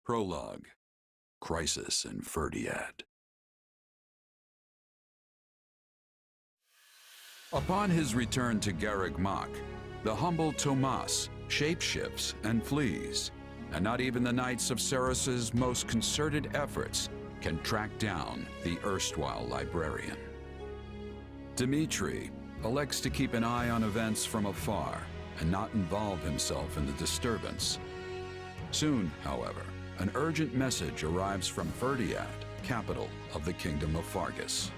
Prologue. Crisis in Fhirdiad. Upon his return to Garreg Mach, the humble Tomas shapeshifts and flees, and not even the Knights of Seiros' most concerted efforts can track down the erstwhile librarian. Dimitri elects to keep an eye on events from afar and not involve himself in the disturbance. Soon, however, an urgent message arrives from Fhirdiad, capital of the Kingdom of Faerghus.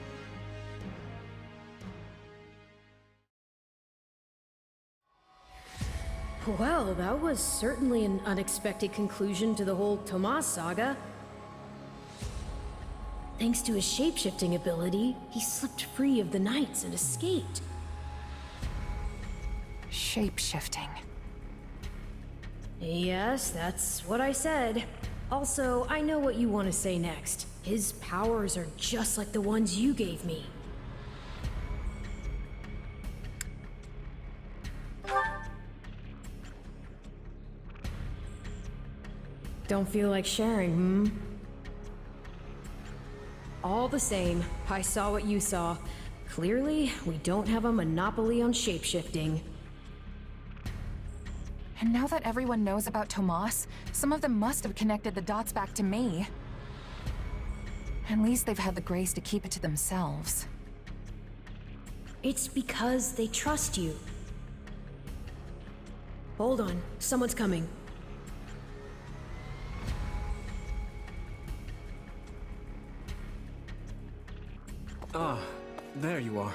Well, that was certainly an unexpected conclusion to the whole Tomas saga. Thanks to his shapeshifting ability, he slipped free of the Knights and escaped. Shapeshifting. Yes, that's what I said. Also, I know what you want to say next. His powers are just like the ones you gave me. Don't feel like sharing, All the same, I saw what you saw. Clearly, we don't have a monopoly on shapeshifting. And now that everyone knows about Tomas, some of them must have connected the dots back to me. At least they've had the grace to keep it to themselves. It's because they trust you. Hold on, someone's coming. Ah, there you are.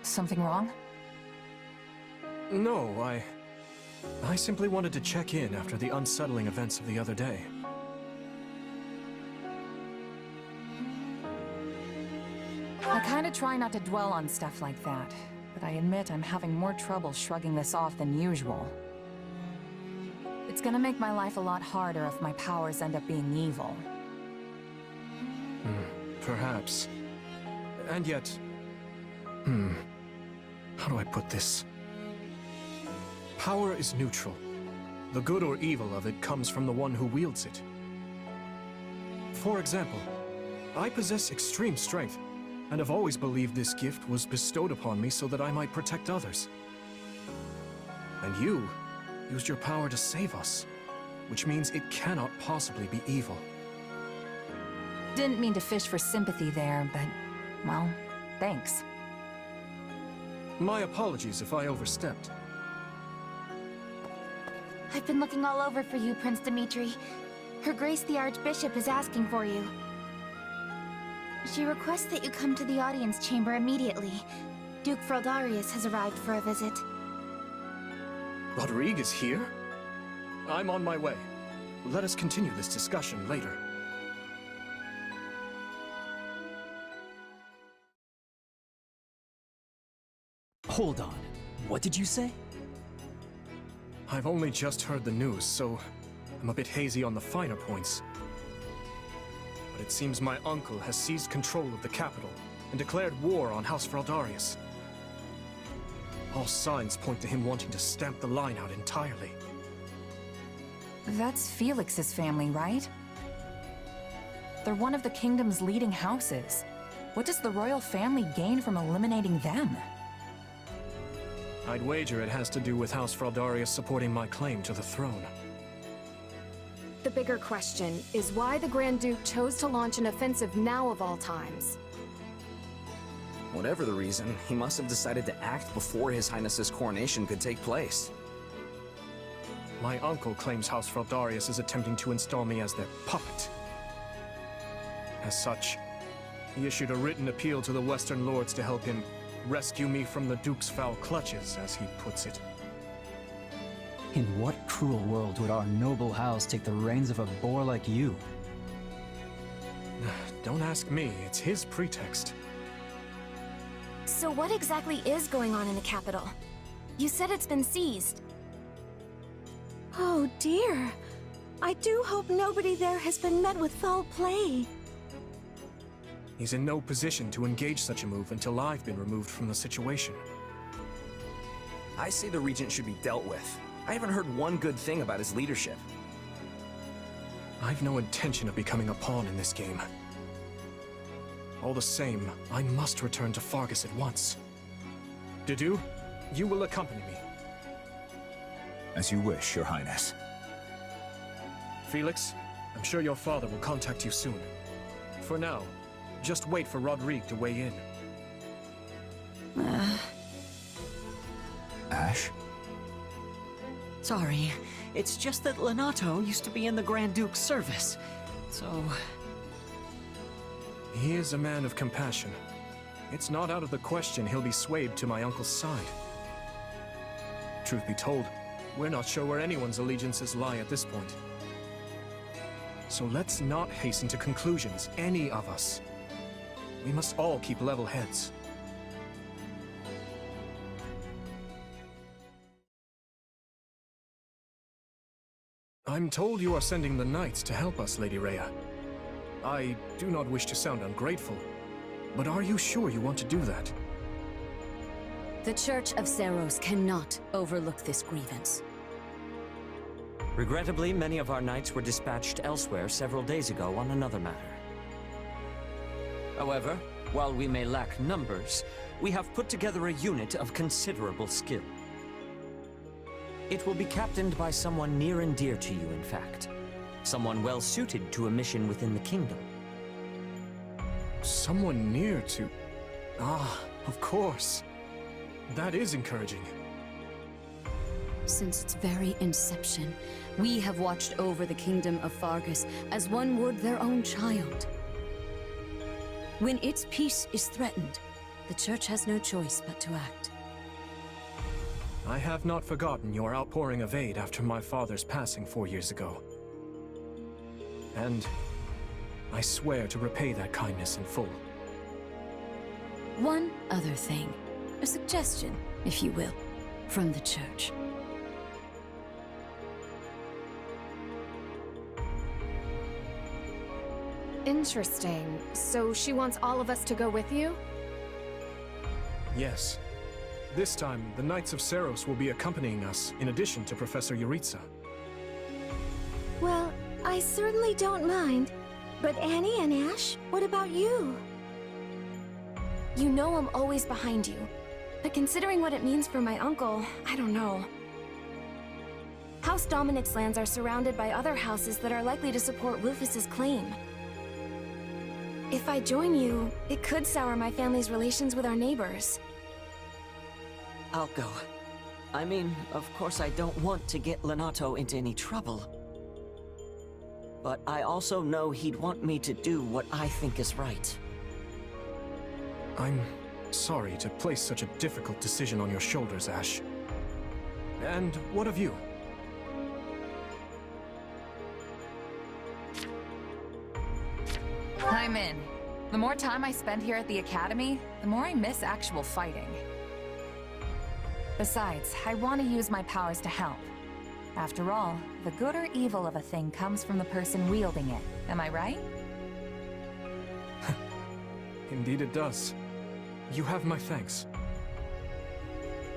Something wrong? No, I simply wanted to check in after the unsettling events of the other day. I kinda try not to dwell on stuff like that, but I admit I'm having more trouble shrugging this off than usual. It's gonna make my life a lot harder if my powers end up being evil. Perhaps. And yet... How do I put this? Power is neutral. The good or evil of it comes from the one who wields it. For example, I possess extreme strength, and have always believed this gift was bestowed upon me so that I might protect others. And you used your power to save us, which means it cannot possibly be evil. Didn't mean to fish for sympathy there, but, well, thanks. My apologies if I overstepped. I've been looking all over for you, Prince Dimitri. Her Grace the Archbishop is asking for you. She requests that you come to the audience chamber immediately. Duke Fhirdiad has arrived for a visit. Rodrigue is here? I'm on my way. Let us continue this discussion later. Hold on. What did you say? I've only just heard the news, so I'm a bit hazy on the finer points. But it seems my uncle has seized control of the capital and declared war on House Fhirdiad. All signs point to him wanting to stamp the line out entirely. That's Felix's family, right? They're one of the kingdom's leading houses. What does the royal family gain from eliminating them? I'd wager it has to do with House Fhirdiad supporting my claim to the throne. The bigger question is why the Grand Duke chose to launch an offensive now of all times. Whatever the reason, he must have decided to act before His Highness's coronation could take place. My uncle claims House Fhirdiad is attempting to install me as their puppet. As such, he issued a written appeal to the Western Lords to help him rescue me from the Duke's foul clutches, as he puts it. In what cruel world would our noble house take the reins of a boor like you? Don't ask me, it's his pretext. So what exactly is going on in the capital? You said it's been seized. Oh dear. I do hope nobody there has been met with foul play. He's in no position to engage such a move until I've been removed from the situation. I say the regent should be dealt with. I haven't heard one good thing about his leadership. I've no intention of becoming a pawn in this game. All the same, I must return to Faerghus at once. Dedue, you will accompany me. As you wish, Your Highness. Felix, I'm sure your father will contact you soon. For now, just wait for Rodrigue to weigh in. Ash? Sorry, it's just that Lenato used to be in the Grand Duke's service, so... He is a man of compassion. It's not out of the question he'll be swayed to my uncle's side. Truth be told, we're not sure where anyone's allegiances lie at this point. So let's not hasten to conclusions, any of us. We must all keep level heads. I'm told you are sending the Knights to help us, Lady Rhea. I do not wish to sound ungrateful, but are you sure you want to do that? The Church of Seiros cannot overlook this grievance. Regrettably, many of our knights were dispatched elsewhere several days ago on another matter. However, while we may lack numbers, we have put together a unit of considerable skill. It will be captained by someone near and dear to you, in fact. Someone well suited to a mission within the kingdom. Someone near to... Ah, of course. That is encouraging. Since its very inception, we have watched over the Kingdom of Faerghus as one would their own child. When its peace is threatened, the Church has no choice but to act. I have not forgotten your outpouring of aid after my father's passing 4 years ago. And I swear to repay that kindness in full. One other thing, a suggestion, if you will, from the Church. Interesting. So she wants all of us to go with you? Yes. This time, the Knights of Seiros will be accompanying us, in addition to Professor Yuritsa. Well, I certainly don't mind. But Annie and Ash, what about you? You know I'm always behind you. But considering what it means for my uncle, I don't know. House Dominic's lands are surrounded by other houses that are likely to support Rufus's claim. If I join you, it could sour my family's relations with our neighbors. I'll go. I mean, of course I don't want to get Lenato into any trouble. But I also know he'd want me to do what I think is right. I'm sorry to place such a difficult decision on your shoulders, Ash. And what of you? I'm in. The more time I spend here at the Academy, the more I miss actual fighting. Besides, I want to use my powers to help. After all, the good or evil of a thing comes from the person wielding it. Am I right? Indeed it does. You have my thanks.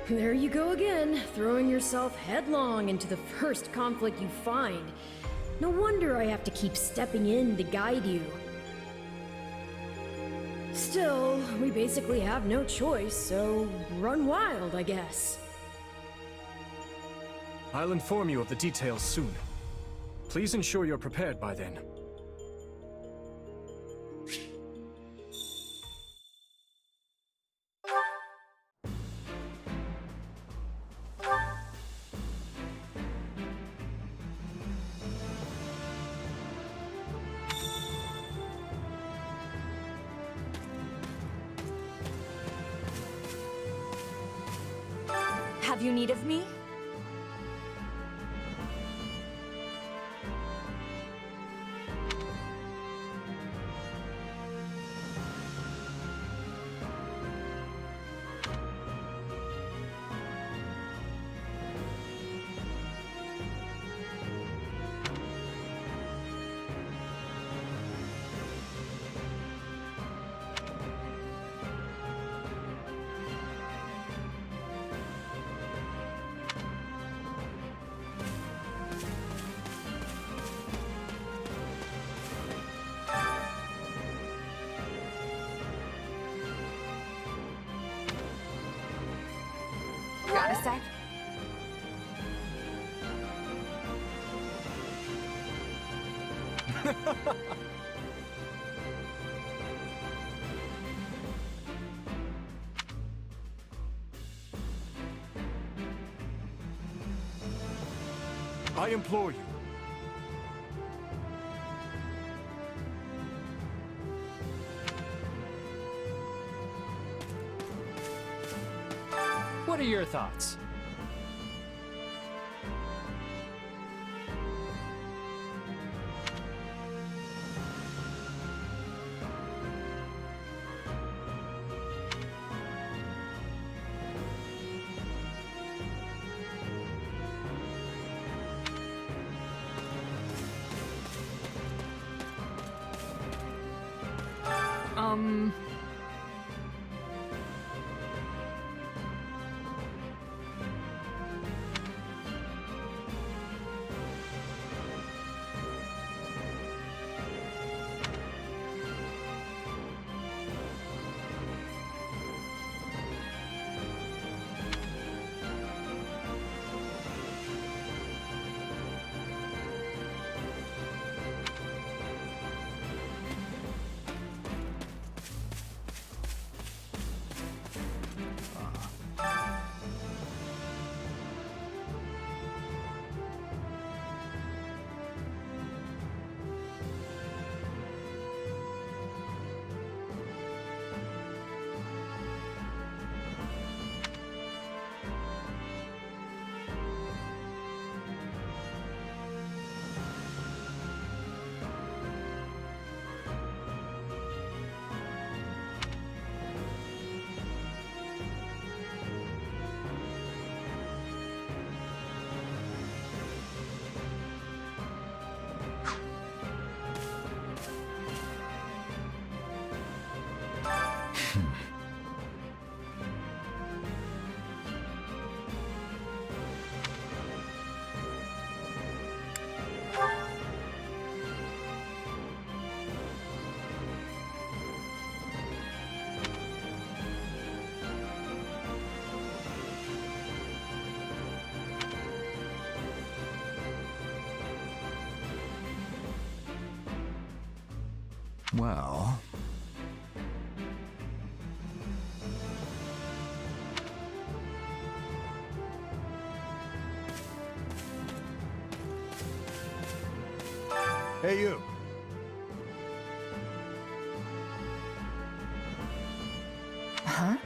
There you go again, throwing yourself headlong into the first conflict you find. No wonder I have to keep stepping in to guide you. Still, we basically have no choice, so run wild, I guess. I'll inform you of the details soon. Please ensure you're prepared by then. Have you need of me? sec. I implore you. What are your thoughts? Well... Hey, you. Huh?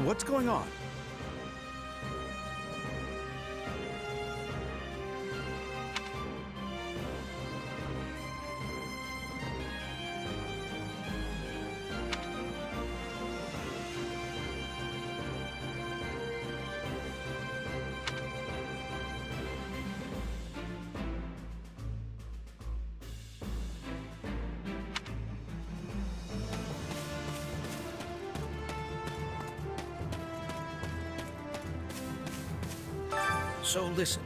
What's going on? So listen.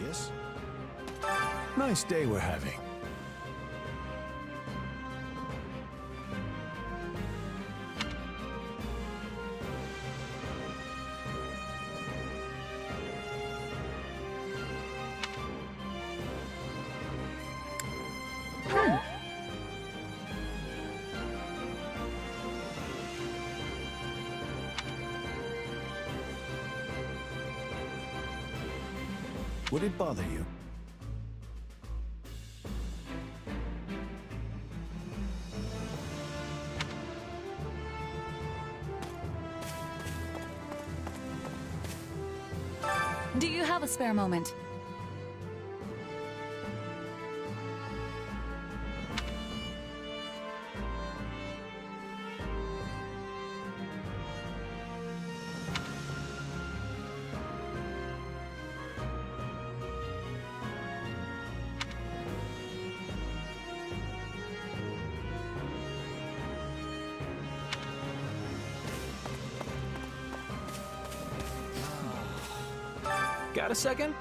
Yes? Nice day we're having. Would it bother you? Do you have a spare moment? Got a second?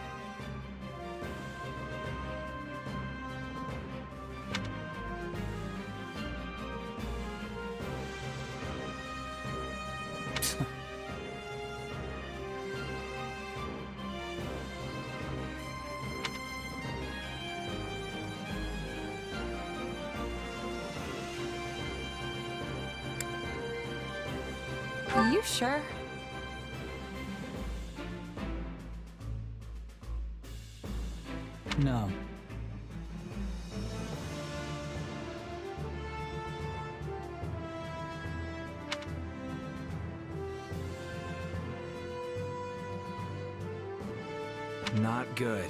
You sure? No. Not good.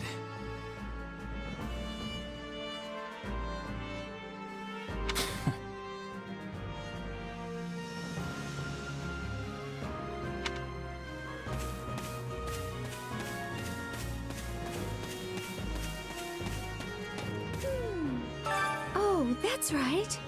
Oh, that's right.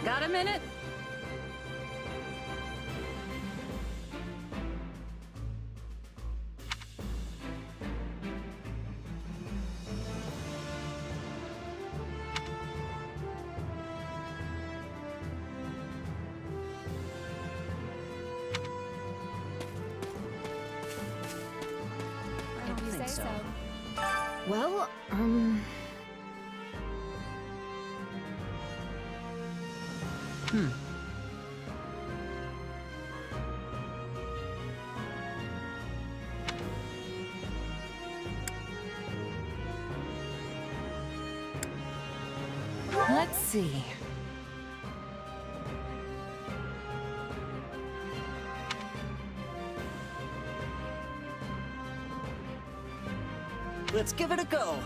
Got a minute? If you say so. Well, Let's see. Let's give it a go.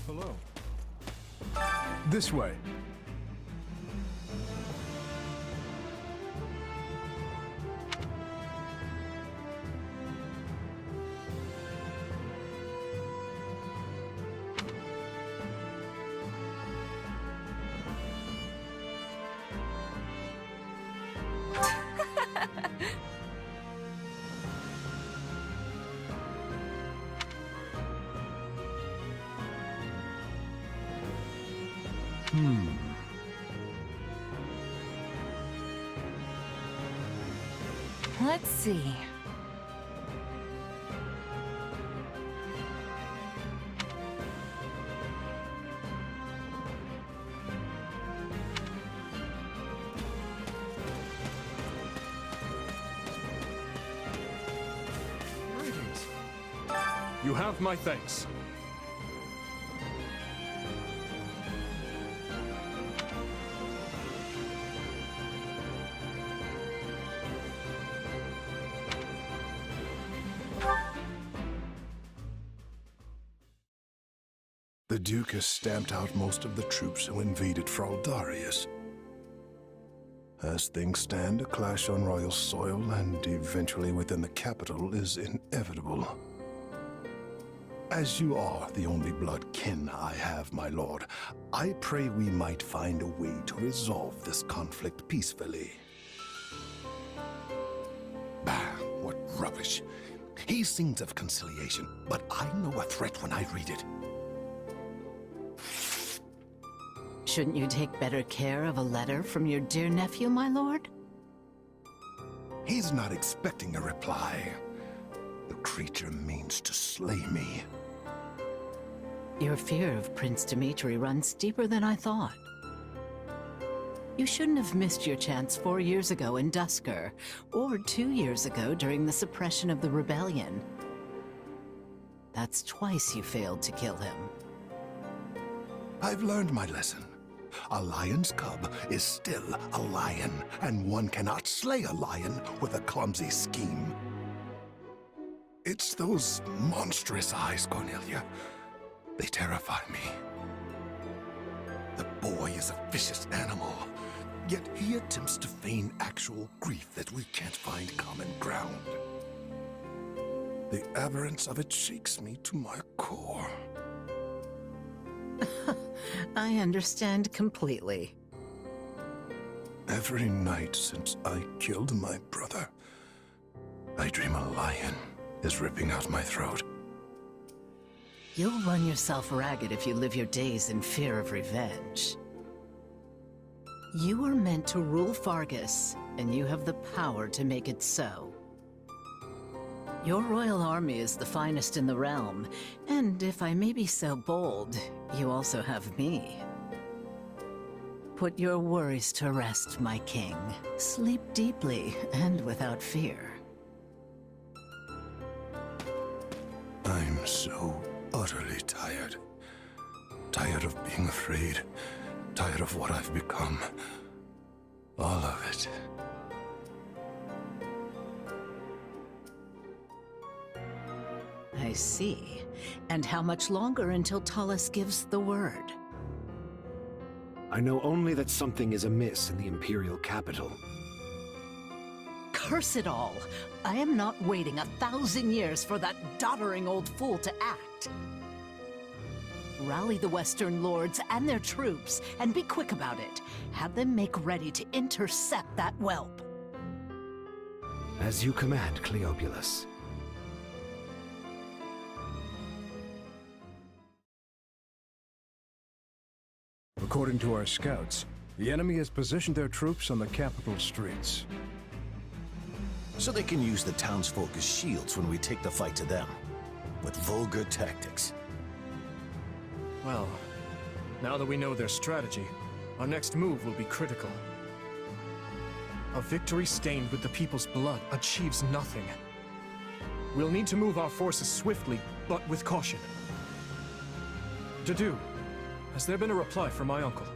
Hello. This way. Let's see. Greetings. You have my thanks. The Duke has stamped out most of the troops who invaded Fhirdiad. As things stand, a clash on royal soil and eventually within the capital is inevitable. As you are the only blood kin I have, my lord, I pray we might find a way to resolve this conflict peacefully. Bah, what rubbish. He sings of conciliation, but I know a threat when I read it. Shouldn't you take better care of a letter from your dear nephew, my lord? He's not expecting a reply. The creature means to slay me. Your fear of Prince Dimitri runs deeper than I thought. You shouldn't have missed your chance 4 years ago in Dusker, or 2 years ago during the suppression of the rebellion. That's twice you failed to kill him. I've learned my lesson. A lion's cub is still a lion, and one cannot slay a lion with a clumsy scheme. It's those monstrous eyes, Cornelia. They terrify me. The boy is a vicious animal, yet he attempts to feign actual grief that we can't find common ground. The aberrance of it shakes me to my core. I understand completely. Every night since I killed my brother, I dream a lion is ripping out my throat. You'll run yourself ragged if you live your days in fear of revenge. You are meant to rule Faerghus, and you have the power to make it so. Your royal army is the finest in the realm, and if I may be so bold, you also have me. Put your worries to rest, my king. Sleep deeply and without fear. I'm so utterly tired. Tired of being afraid. Tired of what I've become. All of it. I see. And how much longer until Talus gives the word? I know only that something is amiss in the Imperial capital. Curse it all! I am not waiting 1,000 years for that doddering old fool to act. Rally the Western Lords and their troops, and be quick about it. Have them make ready to intercept that whelp. As you command, Cleobulus. According to our scouts, the enemy has positioned their troops on the capital streets. So they can use the townsfolk as shields when we take the fight to them. With vulgar tactics. Well, now that we know their strategy, our next move will be critical. A victory stained with the people's blood achieves nothing. We'll need to move our forces swiftly, but with caution. Dedu, has there been a reply from my uncle?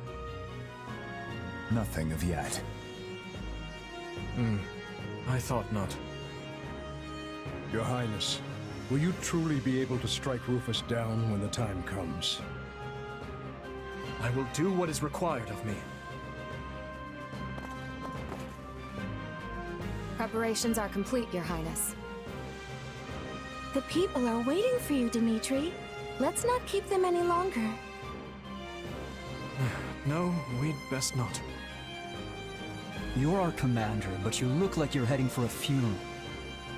Nothing of yet. I thought not. Your Highness, will you truly be able to strike Rufus down when the time comes? I will do what is required of me. Preparations are complete, Your Highness. The people are waiting for you, Dimitri. Let's not keep them any longer. No, we'd best not. You're our commander, but you look like you're heading for a funeral.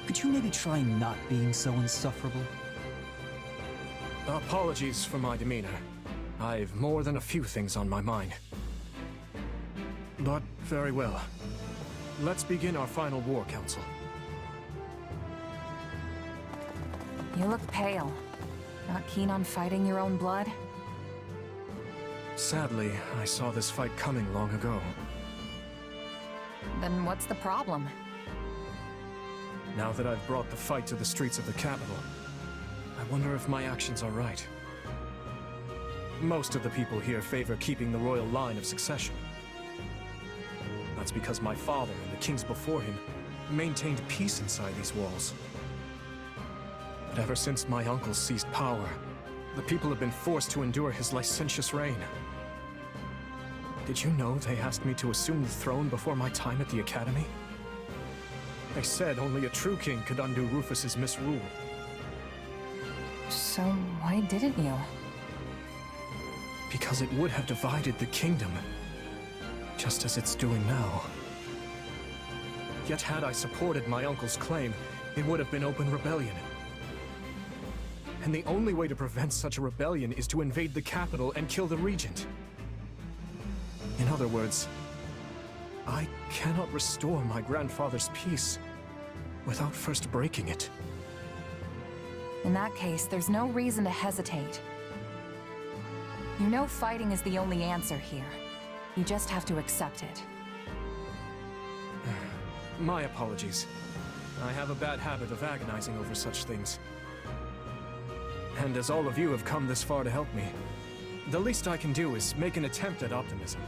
Could you maybe try not being so insufferable? Apologies for my demeanor. I've more than a few things on my mind. But very well. Let's begin our final war council. You look pale. Not keen on fighting your own blood? Sadly, I saw this fight coming long ago. Then what's the problem? Now that I've brought the fight to the streets of the capital, I wonder if my actions are right. Most of the people here favor keeping the royal line of succession. That's because my father and the kings before him maintained peace inside these walls. But ever since my uncle seized power, the people have been forced to endure his licentious reign. Did you know they asked me to assume the throne before my time at the Academy? They said only a true king could undo Rufus's misrule. So why didn't you? Because it would have divided the kingdom, just as it's doing now. Yet had I supported my uncle's claim, it would have been open rebellion. And the only way to prevent such a rebellion is to invade the capital and kill the regent. In other words, I cannot restore my grandfather's peace without first breaking it. In that case, there's no reason to hesitate. You know fighting is the only answer here. You just have to accept it. My apologies. I have a bad habit of agonizing over such things. And as all of you have come this far to help me, the least I can do is make an attempt at optimism.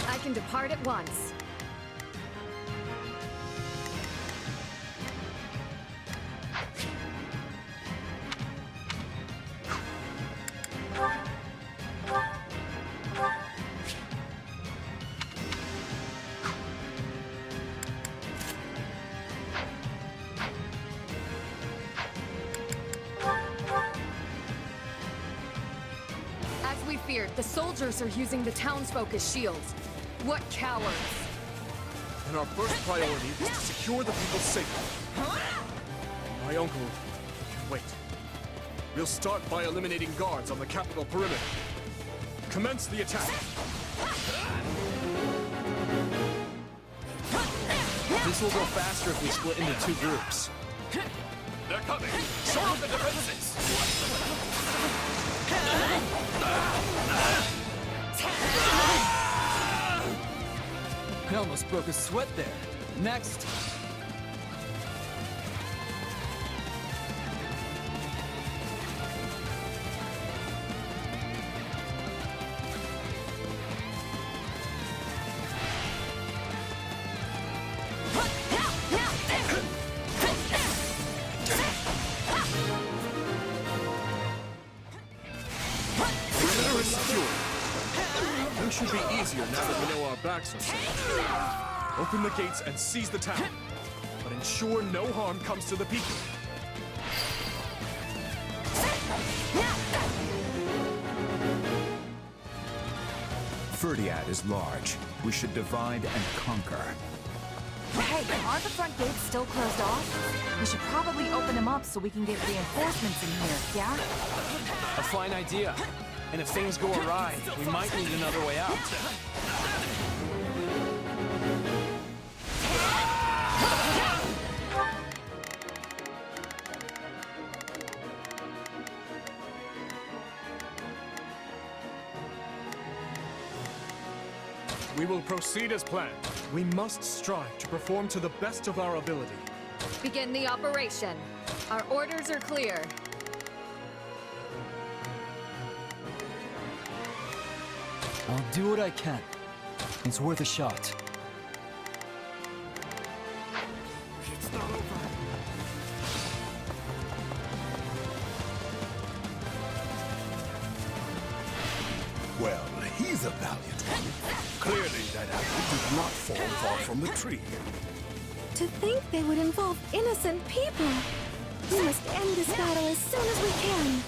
I can depart at once. As we feared, the soldiers are using the townsfolk as shields. What cowards! And our first priority is to secure the people's safety. My uncle can wait. We'll start by eliminating guards on the capital perimeter. Commence the attack! This will go faster if we split into two groups. They're coming! Shore up the defenses! I almost broke a sweat there. Next. Perimeter is secure. Things should be easier now that we know our backs are set. Open the gates and seize the town, but ensure no harm comes to the people. Fhirdiad is large. We should divide and conquer. Hey, aren't the front gates still closed off? We should probably open them up so we can get reinforcements in here, yeah? A fine idea. And if things go awry, we might need another way out. We will proceed as planned. We must strive to perform to the best of our ability. Begin the operation. Our orders are clear. I'll do what I can. It's worth a shot. It's not over. Well, he's a valiant one. Clearly that apple did not fall far from the tree. To think they would involve innocent people. We must end this battle as soon as we can.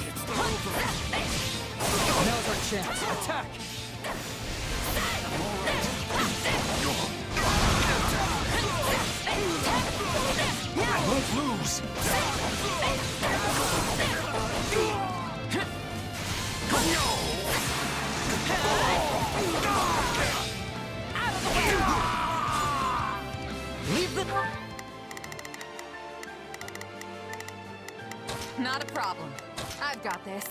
It's not over. Now's our chance. Attack! I won't lose! Leave Not a problem. I've got this.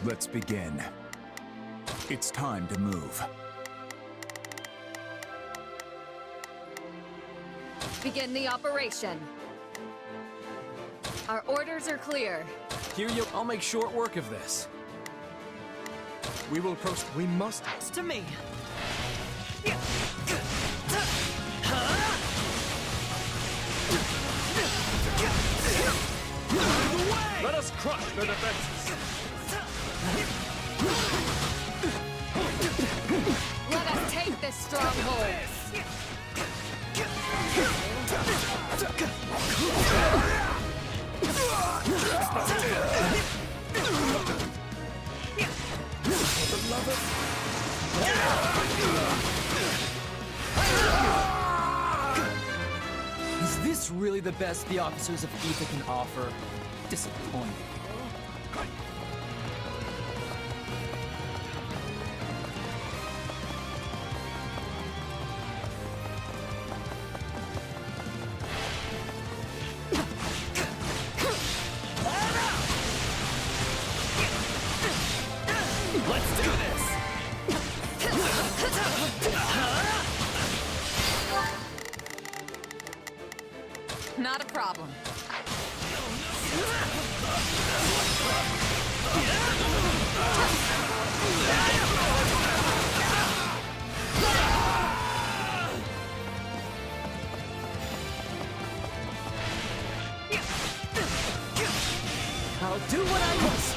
Let's begin. It's time to move. Begin the operation. Our orders are clear. Here you. I'll make short work of this. We will approach. We must. It's to me. Let us crush their defenses. Let us take this stronghold. Is this really the best the officers of Aether can offer? Disappointing. Let's do this! Not a problem. I'll do what I must.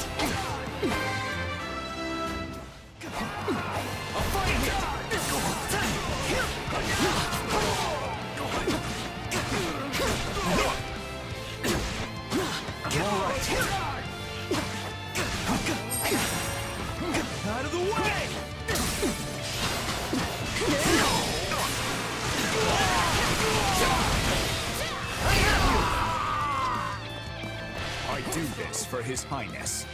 I'll fight it! Out of the way! I do this for His Highness.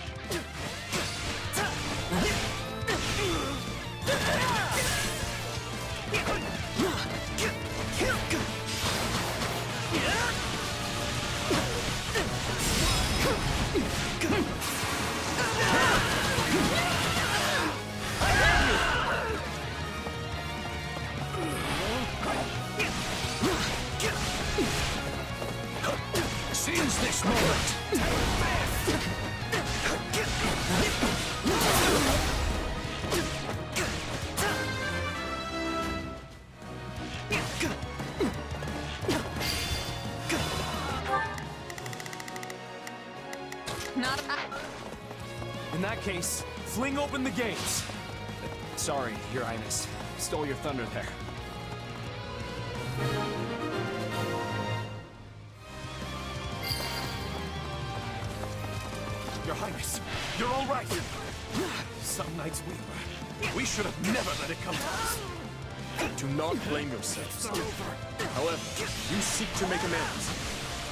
Seize this moment! Not a... In that case, fling open the gates. Sorry, Your Highness. Stole your thunder there. Your Highness, you're all right. Some nights we were. We should have never let it come to us. Do not blame yourselves. However, you seek to make amends.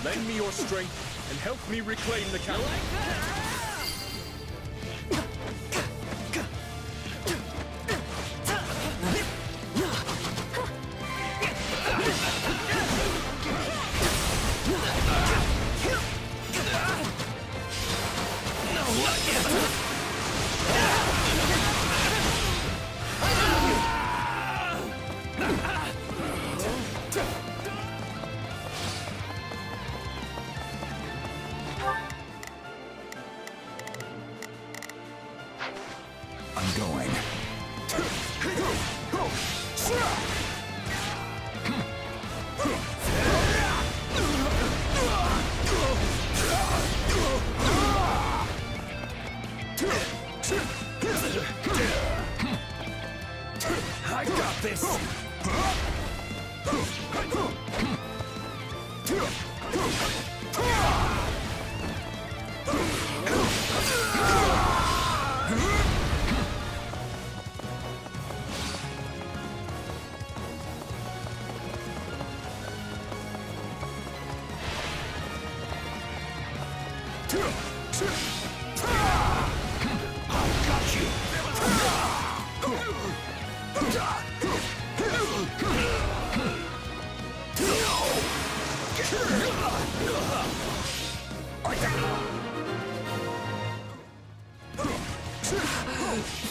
Lend me your strength and help me reclaim the capital. I'm going. I got this!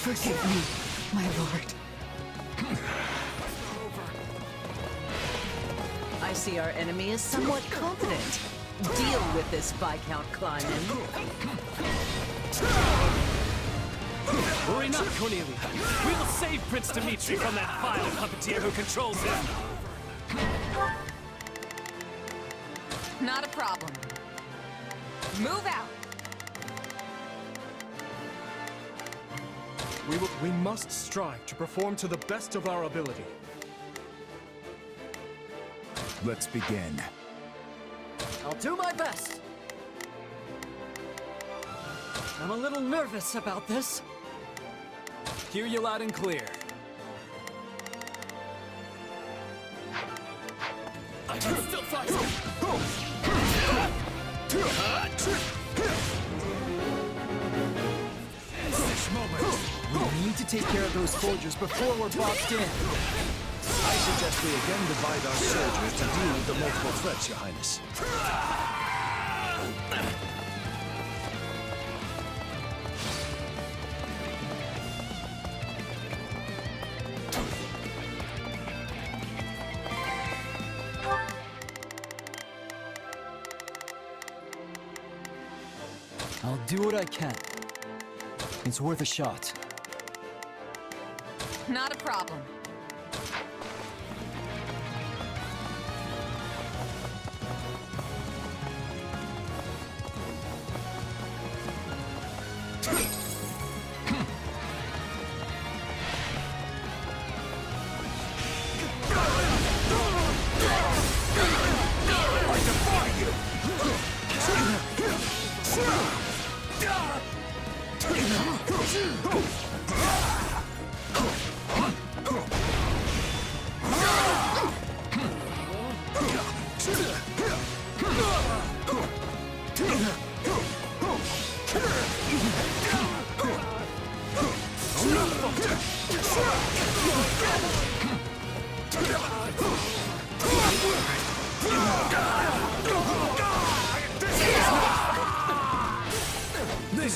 Forgive me, my lord. I see our enemy is somewhat confident. Deal with this Viscount Kleiman. Worry not, Cornelia. We will save Prince Dimitri from that vile puppeteer who controls him. Not a problem. Move out! We must strive to perform to the best of our ability. Let's begin. I'll do my best. I'm a little nervous about this. Hear you loud and clear. I can still fight. This moment, we need to take care of those soldiers before we're boxed in. I suggest we again divide our soldiers to deal with the multiple threats, Your Highness. I'll do what I can. It's worth a shot. Not a problem.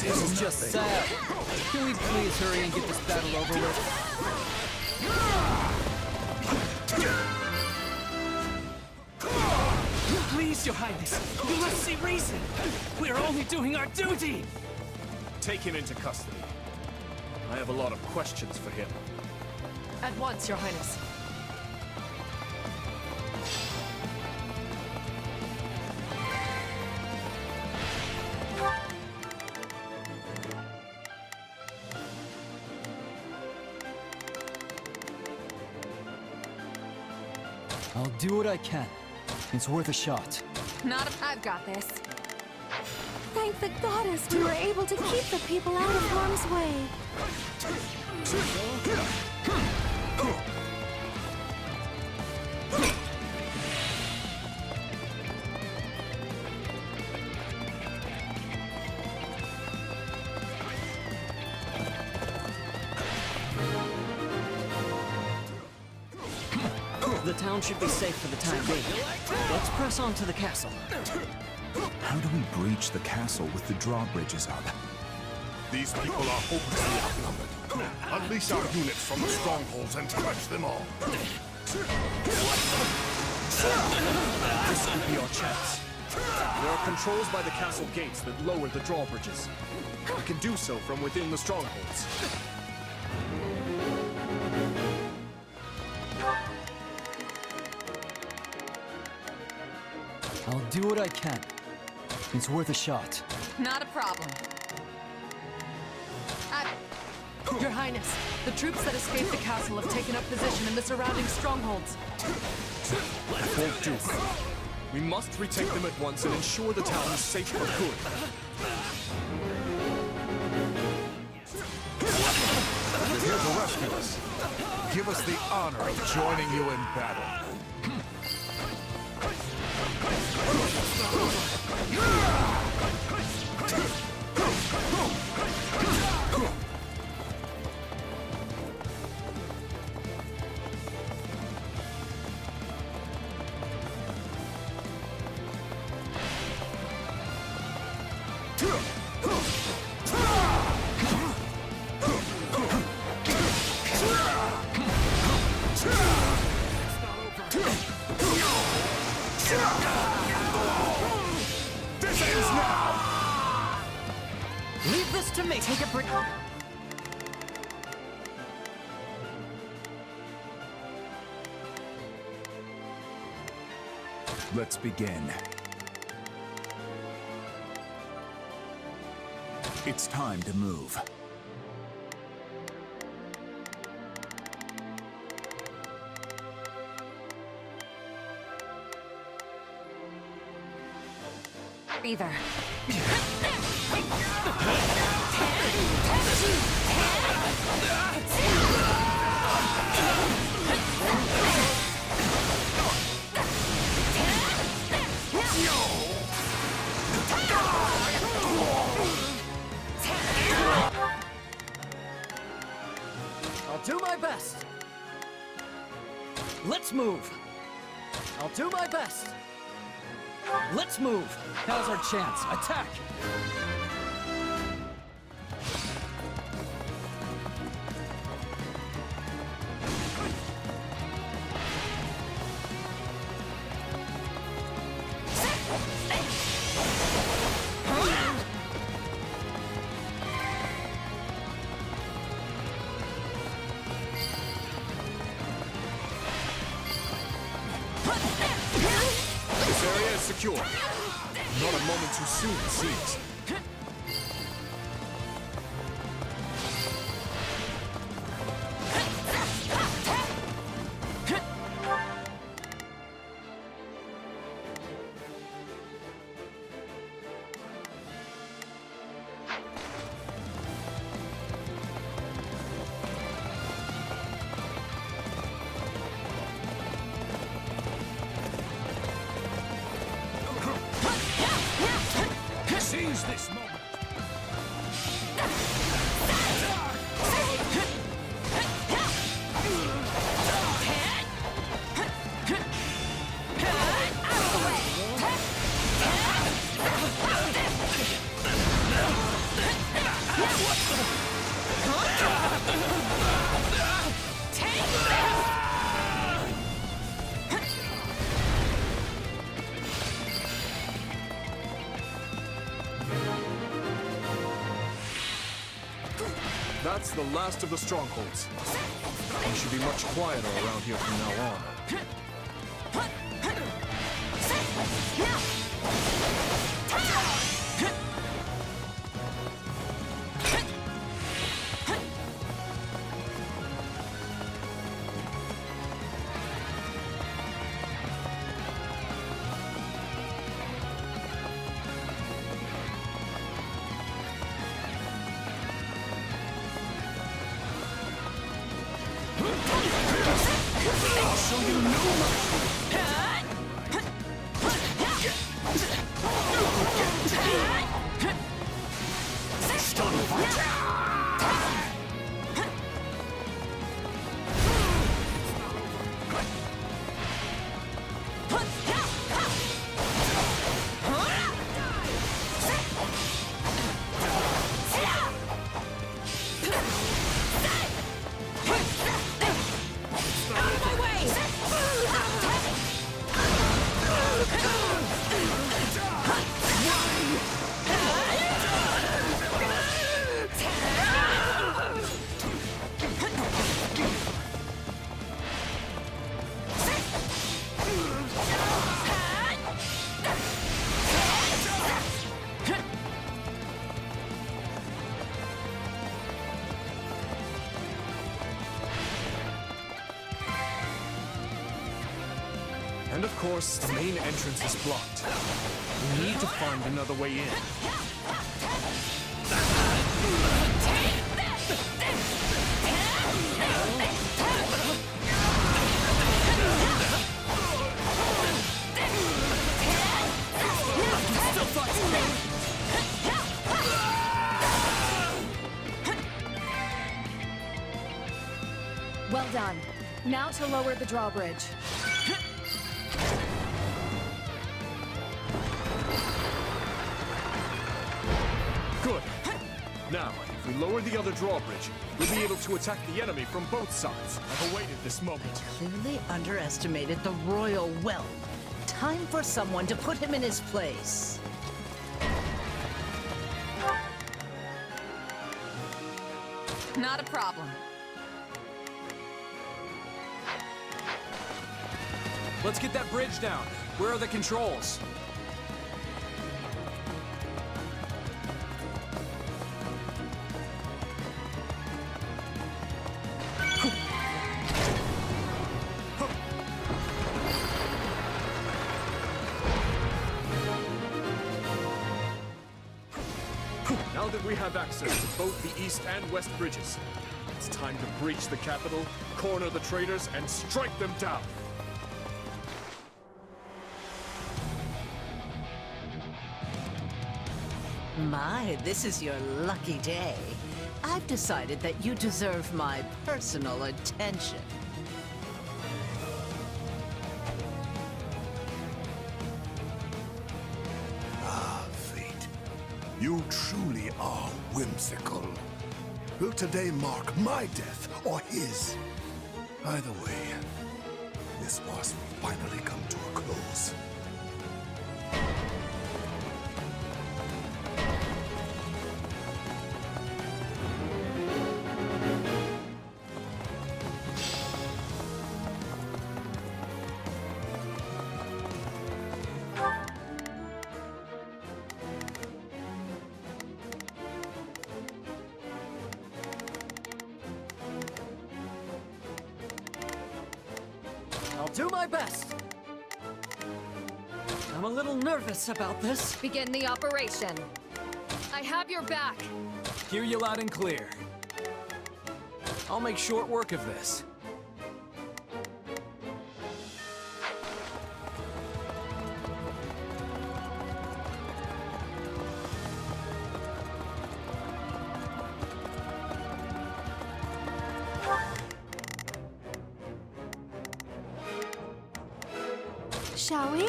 This is just sad. Can we please hurry and get this battle over with? Please, Your Highness, you must see reason. We are only doing our duty. Take him into custody. I have a lot of questions for him. At once, Your Highness. I'll do what I can. It's worth a shot. Not if I've got this. Thank the goddess we were able to keep the people out of harm's way. The town should be safe for the time being. Let's press on to the castle. How do we breach the castle with the drawbridges up? These people are hopelessly outnumbered. Unleash our units from the strongholds and crush them all. This could be our chance. There are controls by the castle gates that lower the drawbridges. We can do so from within the strongholds. I'll do what I can. It's worth a shot. Not a problem. Your Highness, the troops that escaped the castle have taken up position in the surrounding strongholds. Won't do. We must retake them at once and ensure the town is safe for good. You're here to rescue us. Give us the honor of joining you in battle. This ends now! Leave this to me! Take a break. Let's begin. It's time to move. Either. I'll do my best. Let's move. I'll do my best. Let's move. Now's our chance. Attack. This area is secure. Not a moment too soon, it seems. Seize this moment. That's the last of the strongholds. We should be much quieter around here from now on. I'll show you no mercy. Stun fight. And of course, the main entrance is blocked. We need to find another way in. Well done. Now to lower the drawbridge. Now, if we lower the other drawbridge, we'll be able to attack the enemy from both sides. I've awaited this moment. Clearly underestimated the royal wealth. Time for someone to put him in his place. Not a problem. Let's get that bridge down. Where are the controls? Now that we have access to both the east and west bridges, it's time to breach the capital, corner the traitors, and strike them down. My, this is your lucky day. I've decided that you deserve my personal attention. Ah, fate. You truly are whimsical. Will today mark my death or his? Either way, this farce will finally come to a close. I'll do my best. I'm a little nervous about this. Begin the operation. I have your back. Hear you loud and clear. I'll make short work of this. Shall we?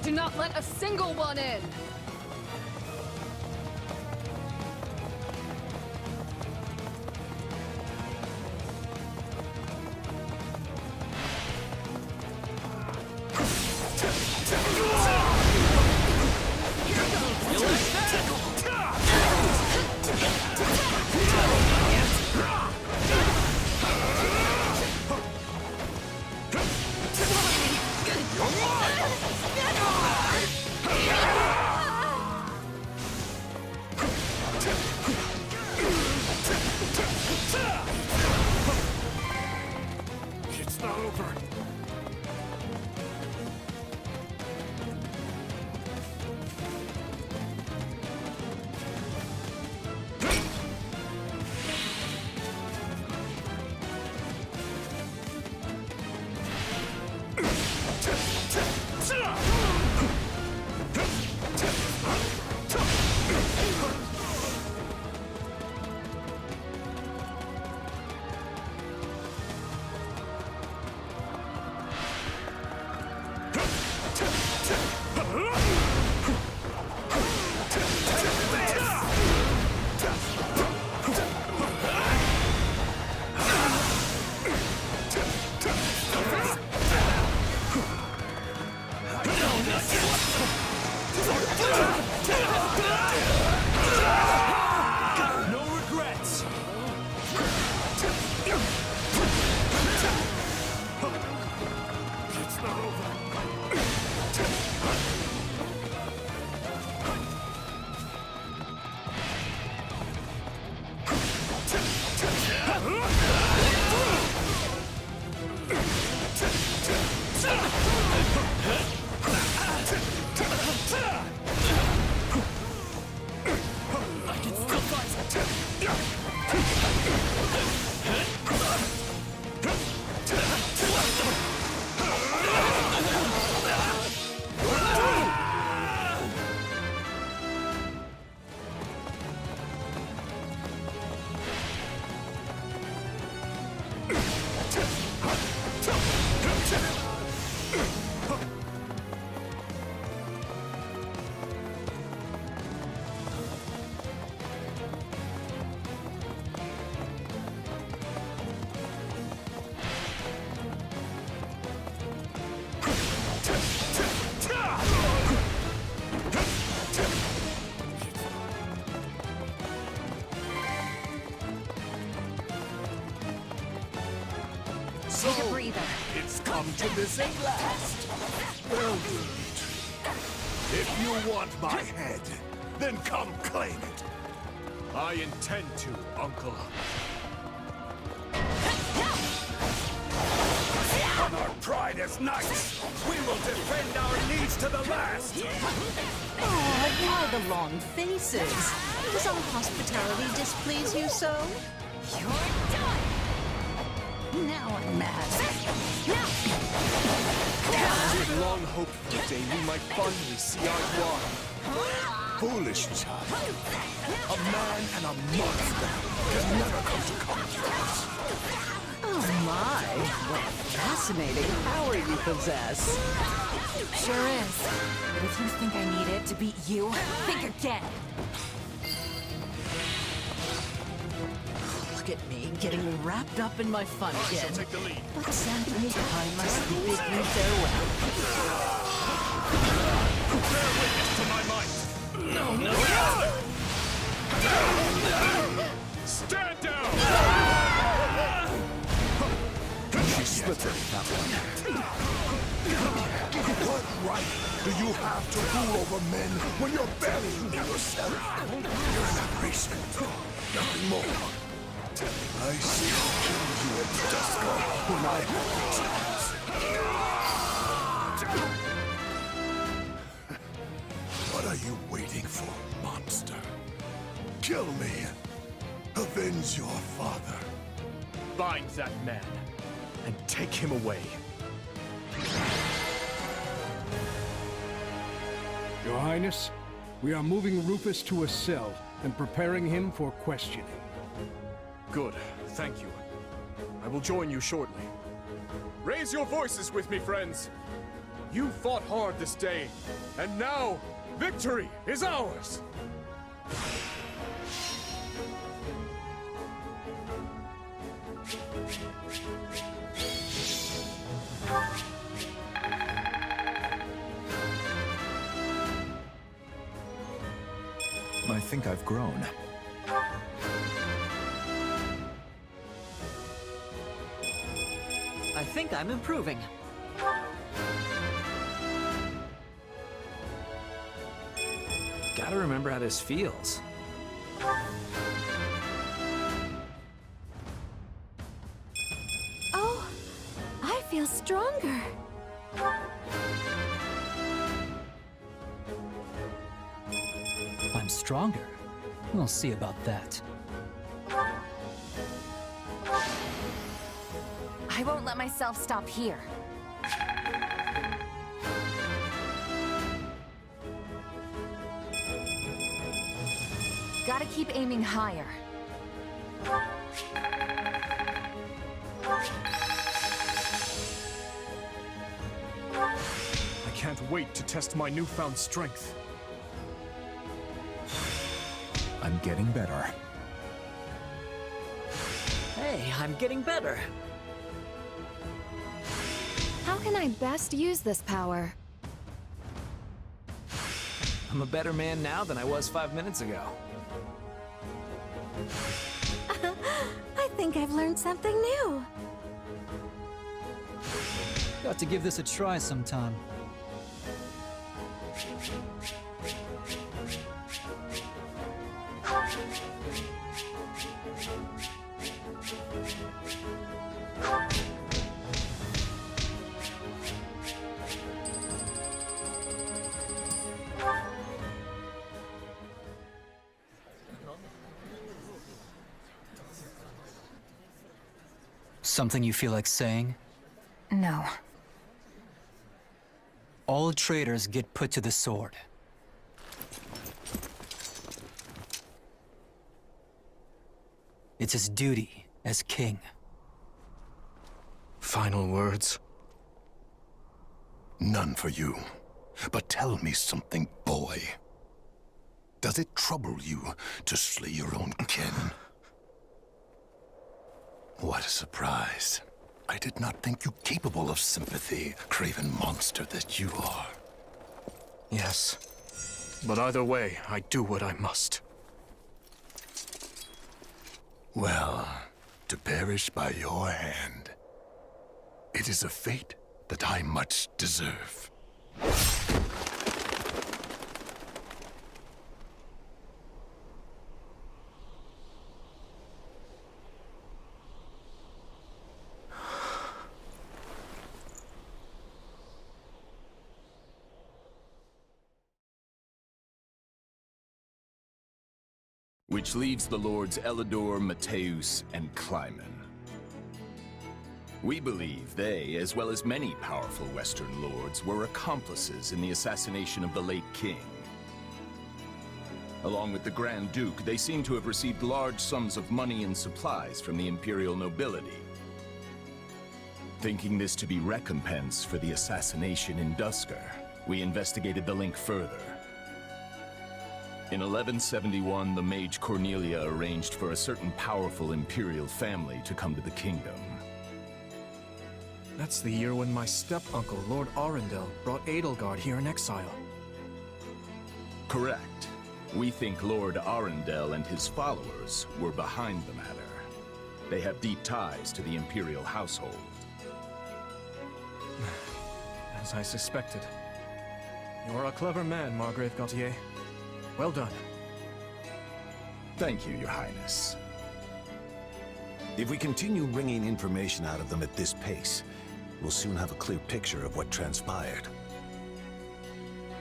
Do not let a single one in! It's not over. No regrets. It's not over. Take a breather. It's come to this at last. Well, Dimitri, if you want my head, then come claim it. I intend to, Uncle. On our pride as knights, we will defend our needs to the last. Oh, why the long faces? Does our hospitality displease you so? You're done! Now I'm mad. We've long hoped for the day we might finally see eye to eye. Foolish child. A man and a monster can never come to conflict. Oh my, what fascinating power you possess. Sure is. But if you think I need it to beat you, think again. Look at me getting wrapped up in my fun again. I'll take the lead. But sadly, I must bid you farewell. Bear witness to my might. No. Stand down! She slipped it, that one. What right do you have to rule over men when you're barely human yourself? You're an regent, nothing more. I still killed you at Dusker when I had the chance. What are you waiting for, monster? Kill me. Avenge your father. Bind that man and take him away. Your Highness, we are moving Rufus to a cell and preparing him for questioning. Good, thank you. I will join you shortly. Raise your voices with me, friends. You fought hard this day, and now victory is ours! I think I've grown. I think I'm improving. Gotta remember how this feels. Oh, I feel stronger. I'm stronger. We'll see about that. I won't let myself stop here. Gotta keep aiming higher. I can't wait to test my newfound strength. I'm getting better. Hey, I'm getting better. How can I best use this power? I'm a better man now than I was 5 minutes ago. I think I've learned something new. Got to give this a try sometime. Something you feel like saying? No. All traitors get put to the sword. It's his duty as king. Final words? None for you. But tell me something, boy. Does it trouble you to slay your own kin? What a surprise. I did not think you capable of sympathy, craven monster that you are. Yes. But either way, I do what I must. Well, to perish by your hand, it is a fate that I much deserve. Which leaves the lords Elidor, Mateus, and Kleiman. We believe they, as well as many powerful Western lords, were accomplices in the assassination of the late king. Along with the Grand Duke, they seem to have received large sums of money and supplies from the imperial nobility. Thinking this to be recompense for the assassination in Duscur, we investigated the link further. In 1171, the mage Cornelia arranged for a certain powerful imperial family to come to the kingdom. That's the year when my step-uncle, Lord Arundel, brought Edelgard here in exile. Correct. We think Lord Arundel and his followers were behind the matter. They have deep ties to the imperial household. As I suspected. You're a clever man, Margrave Gautier. Well done. Thank you, Your Highness. If we continue wringing information out of them at this pace, we'll soon have a clear picture of what transpired.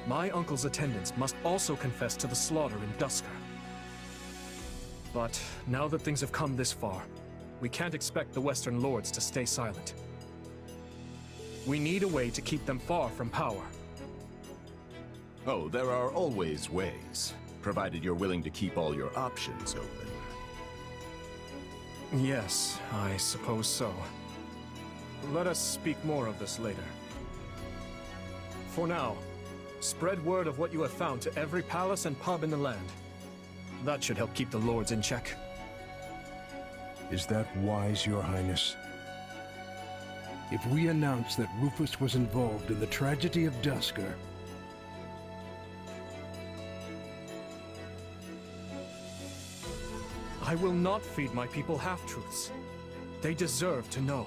My uncle's attendants must also confess to the slaughter in Duscur. But now that things have come this far, we can't expect the Western lords to stay silent. We need a way to keep them far from power. Oh, there are always ways, provided you're willing to keep all your options open. Yes, I suppose so. Let us speak more of this later. For now, spread word of what you have found to every palace and pub in the land. That should help keep the lords in check. Is that wise, Your Highness? If we announce that Rufus was involved in the tragedy of Duscur, I will not feed my people half-truths. They deserve to know.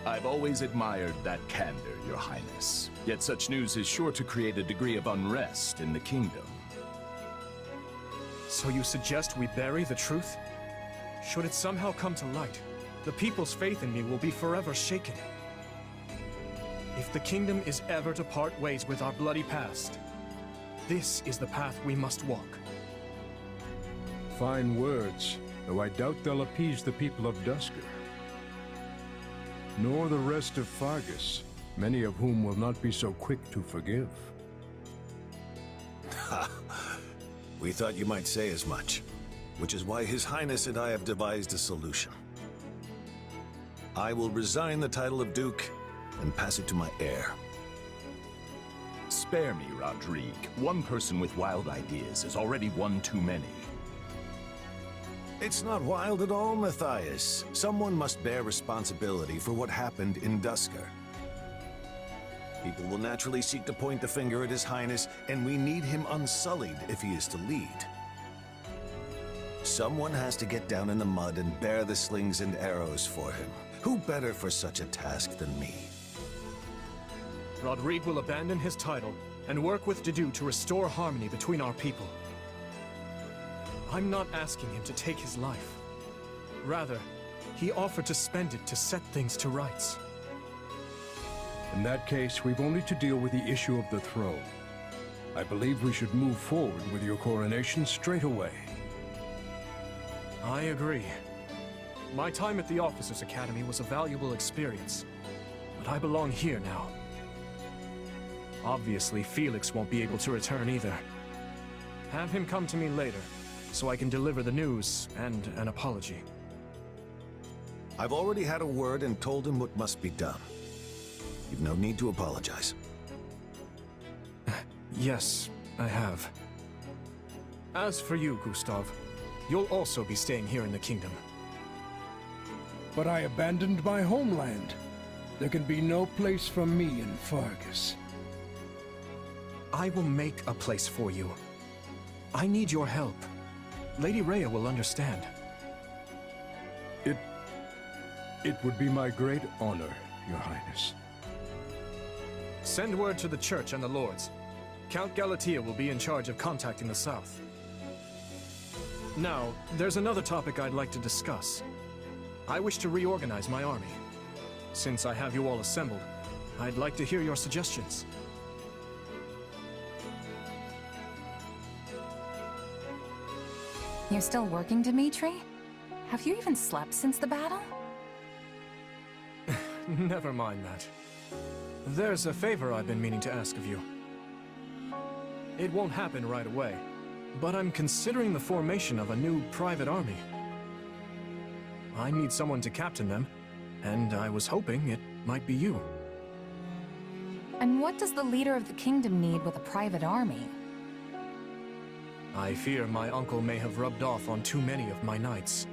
I've always admired that candor, Your Highness. Yet such news is sure to create a degree of unrest in the kingdom. So you suggest we bury the truth? Should it somehow come to light, the people's faith in me will be forever shaken. If the kingdom is ever to part ways with our bloody past, this is the path we must walk. fine words, though I doubt they'll appease the people of Duscur. Nor the rest of Faerghus, many of whom will not be so quick to forgive. Ha! We thought you might say as much, which is why His Highness and I have devised a solution. I will resign the title of Duke and pass it to my heir. Spare me, Rodrigue. One person with wild ideas is already one too many. It's not wild at all, Matthias. Someone must bear responsibility for what happened in Duscur. People will naturally seek to point the finger at His Highness, and we need him unsullied if he is to lead. Someone has to get down in the mud and bear the slings and arrows for him. Who better for such a task than me? Rodrigue will abandon his title and work with Dedue to restore harmony between our people. I'm not asking him to take his life. Rather, he offered to spend it to set things to rights. In that case, we've only to deal with the issue of the throne. I believe we should move forward with your coronation straight away. I agree. My time at the Officers' Academy was a valuable experience, but I belong here now. Obviously, Felix won't be able to return either. Have him come to me later, so I can deliver the news and an apology. I've already had a word and told him what must be done. You've no need to apologize. Yes, I have. As for you, Gustav, you'll also be staying here in the kingdom. But I abandoned my homeland. There can be no place for me in Faerghus. I will make a place for you. I need your help. Lady Rhea will understand. It would be my great honor, Your Highness. Send word to the Church and the Lords. Count Galatea will be in charge of contacting the South. Now, there's another topic I'd like to discuss. I wish to reorganize my army. Since I have you all assembled, I'd like to hear your suggestions. You're still working, Dimitri? Have you even slept since the battle? Never mind that. There's a favor I've been meaning to ask of you. It won't happen right away, but I'm considering the formation of a new private army. I need someone to captain them, and I was hoping it might be you. And what does the leader of the kingdom need with a private army? I fear my uncle may have rubbed off on too many of my knights.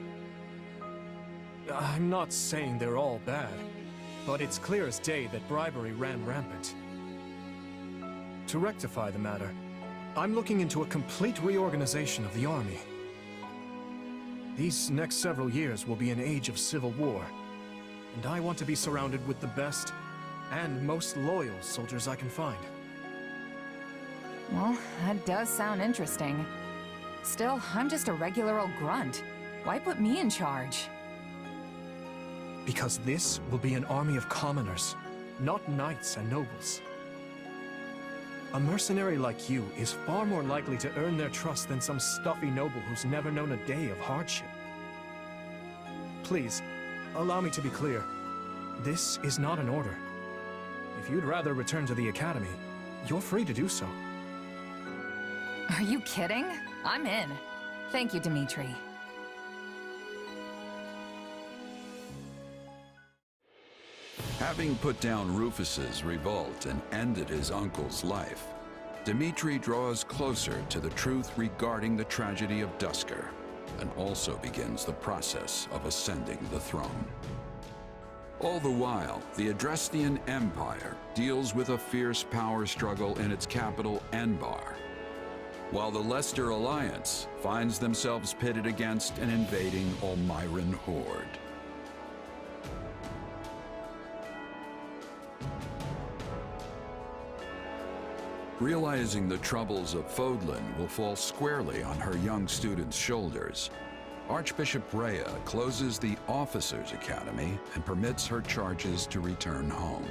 I'm not saying they're all bad, but it's clear as day that bribery ran rampant. To rectify the matter, I'm looking into a complete reorganization of the army. These next several years will be an age of civil war, and I want to be surrounded with the best and most loyal soldiers I can find. Well, that does sound interesting. Still, I'm just a regular old grunt. Why put me in charge? Because this will be an army of commoners, not knights and nobles. A mercenary like you is far more likely to earn their trust than some stuffy noble who's never known a day of hardship. Please, allow me to be clear. This is not an order. If you'd rather return to the academy, you're free to do so. Are you kidding? I'm in. Thank you, Dimitri. Having put down Rufus's revolt and ended his uncle's life, Dimitri draws closer to the truth regarding the tragedy of Duscur, and also begins the process of ascending the throne. All the while, the Adrestian Empire deals with a fierce power struggle in its capital, Enbarr, while the Leicester Alliance finds themselves pitted against an invading Almiran horde. Realizing the troubles of Fodlan will fall squarely on her young students' shoulders, Archbishop Rhea closes the Officers' Academy and permits her charges to return home.